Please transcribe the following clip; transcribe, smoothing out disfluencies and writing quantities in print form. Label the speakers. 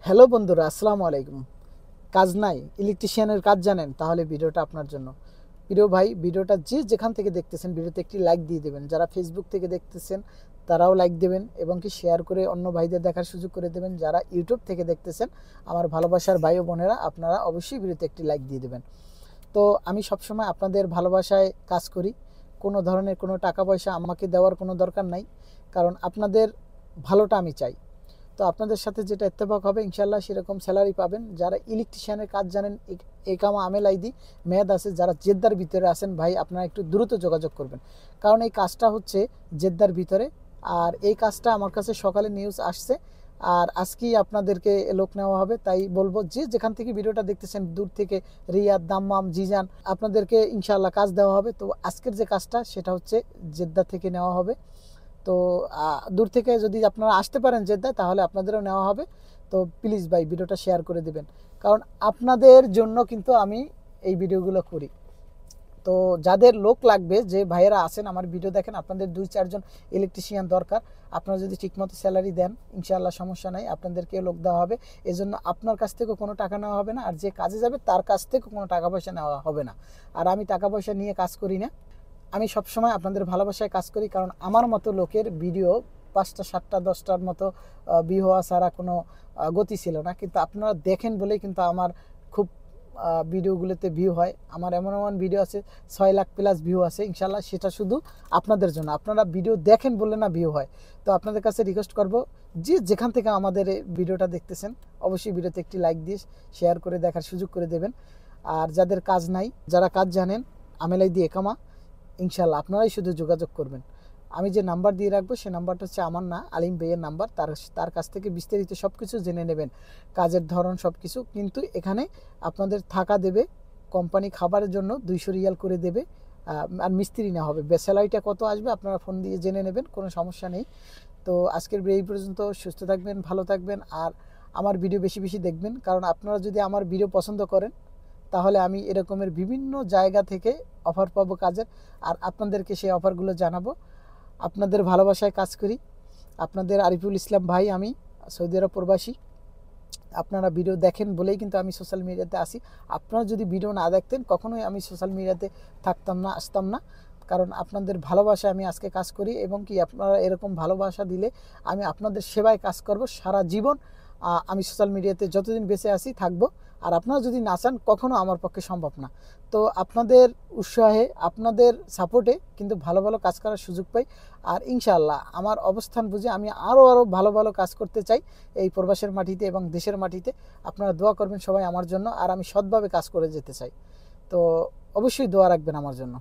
Speaker 1: Hello বন্ধুরা, আসসালামু আলাইকুম। কাজ নাই, ইলেকট্রিশিয়ানের কাজ জানেন? তাহলে ভিডিওটা আপনার জন্য। প্রিয় ভাই, ভিডিওটা যে যেখান থেকে দেখতেছেন ভিডিওতে একটি লাইক দিয়ে দেবেন। যারা ফেসবুক থেকে দেখতেছেন তারাও লাইক দেবেন এবং কি শেয়ার করে অন্য ভাইদের দেখার সুযোগ করে দেবেন। যারা ইউটিউব থেকে দেখতেছেন আমার ভালোবাসার ভাই ও বোনেরা, আপনারা অবশ্যই ভিডিওতে একটি লাইক দিয়ে দেবেন। তো আমি সবসময় আপনাদের ভালোবাসায় কাজ করি। কোনো ধরনের কোনো টাকা পয়সা আমাকে দেওয়ার কোনো দরকার নাই, কারণ আপনাদের ভালোটা আমি চাই। তো আপনাদের সাথে যেটা ইত্তেফাক হবে ইনশাল্লাহ সেরকম স্যালারি পাবেন। যারা ইলেকট্রিশিয়ানের কাজ জানেন, একামা আমেল আইদি মেয়াদ আছে, যারা জেদ্দার ভিতরে আছেন ভাই, আপনারা একটু দ্রুত যোগাযোগ করবেন, কারণ এই কাজটা হচ্ছে জেদ্দার ভিতরে। আর এই কাজটা আমার কাছে সকালে নিউজ আসছে, আর আজকেই আপনাদেরকে লোক নেওয়া হবে। তাই বলবো যে যেখান থেকে ভিডিওটা দেখতেছেন, দূর থেকে রিয়াদ, দাম্মাম, জিজান, আপনাদেরকে ইনশাল্লাহ কাজ দেওয়া হবে। তো আজকের যে কাজটা সেটা হচ্ছে জেদ্দা থেকে নেওয়া হবে। তো দূর থেকে যদি আপনারা আসতে পারেন জেদ্দায়, তাহলে আপনাদেরও নেওয়া হবে। তো প্লিজ ভাই ভিডিওটা শেয়ার করে দিবেন, কারণ আপনাদের জন্য কিন্তু আমি এই ভিডিওগুলো করি। তো যাদের লোক লাগবে, যে ভাইয়েরা আছেন আমার ভিডিও দেখেন, আপনাদের 2-4 জন ইলেকট্রিশিয়ান দরকার, আপনারা যদি ঠিকমতো স্যালারি দেন ইনশাআল্লাহ সমস্যা নাই, আপনাদেরকে লোক দেওয়া হবে। এজন্য আপনার কাছ থেকেও কোনো টাকা নেওয়া হবে না, আর যে কাজে যাবে তার কাছ থেকেও কোনো টাকা পয়সা নেওয়া হবে না। আর আমি টাকা পয়সা নিয়ে কাজ করি না, আমি সবসময় আপনাদের ভালোবাসায় কাজ করি। কারণ আমার মতো লোকের ভিডিও 5টা 7টা 10টার মতো ভিউ হওয়া ছাড়া কোনো গতি ছিল না, কিন্তু আপনারা দেখেন বলেই কিন্তু আমার খুব ভিডিওগুলোতে ভিউ হয়। আমার এমন এমন ভিডিও আছে 6 লাখ প্লাস ভিউ আছে ইনশাল্লাহ, সেটা শুধু আপনাদের জন্য। আপনারা ভিডিও দেখেন বলে না ভিউ হয়। তো আপনাদের কাছে রিকোয়েস্ট করব, যে যেখান থেকে আমাদের এই ভিডিওটা দেখতেছেন অবশ্যই ভিডিওতে একটি লাইক দিয়ে শেয়ার করে দেখার সুযোগ করে দেবেন। আর যাদের কাজ নাই, যারা কাজ জানেন, আমেলাই দিয়ে একামা, ইনশাল্লাহ আপনারাই শুধু যোগাযোগ করবেন। আমি যে নাম্বার দিয়ে রাখবো সে নাম্বারটা হচ্ছে আমার না, আলিম ভাইয়ের নাম্বার। তার কাছ থেকে বিস্তারিত সব কিছু জেনে নেবেন, কাজের ধরন সব কিছু। কিন্তু এখানে আপনাদের থাকা দেবে, কোম্পানি খাবারের জন্য 200 রিয়াল করে দেবে, আর মিস্ত্রি না হবে। স্যালারিটা কত আসবে আপনারা ফোন দিয়ে জেনে নেবেন, কোনো সমস্যা নেই। তো আজকের এই পর্যন্ত। সুস্থ থাকবেন, ভালো থাকবেন, আর আমার ভিডিও বেশি বেশি দেখবেন। কারণ আপনারা যদি আমার ভিডিও পছন্দ করেন, তাহলে আমি এরকমের বিভিন্ন জায়গা থেকে অফার পাবো কাজের, আর আপনাদেরকে সেই অফারগুলো জানাবো। আপনাদের ভালোবাসায় কাজ করি। আপনাদের আরিফুল ইসলাম ভাই, আমি সৌদি আরব প্রবাসী। আপনারা ভিডিও দেখেন বলেই কিন্তু আমি সোশ্যাল মিডিয়াতে আসি। আপনারা যদি ভিডিও না দেখতেন কখনোই আমি সোশ্যাল মিডিয়াতে থাকতাম না, আসতাম না। কারণ আপনাদের ভালোবাসায় আমি আজকে কাজ করি, এবং কি আপনারা এরকম ভালোবাসা দিলে আমি আপনাদের সেবায় কাজ করব সারা জীবন। আমি সোশ্যাল মিডিয়াতে যতদিন বেঁচে আছি থাকবো। আর আপনারা যদি না চান, কখনো আমার পক্ষে সম্ভব না। তো আপনাদের উৎসাহে, আপনাদের সাপোর্টে কিন্তু ভালো ভালো কাজ করার সুযোগ পাই। আর ইনশাআল্লাহ আমার অবস্থান বুঝে আমি আরও ভালো ভালো কাজ করতে চাই এই প্রবাসের মাটিতে এবং দেশের মাটিতে। আপনারা দোয়া করবেন সবাই আমার জন্য, আর আমি সৎভাবে কাজ করে যেতে চাই। তো অবশ্যই দোয়া রাখবেন আমার জন্য।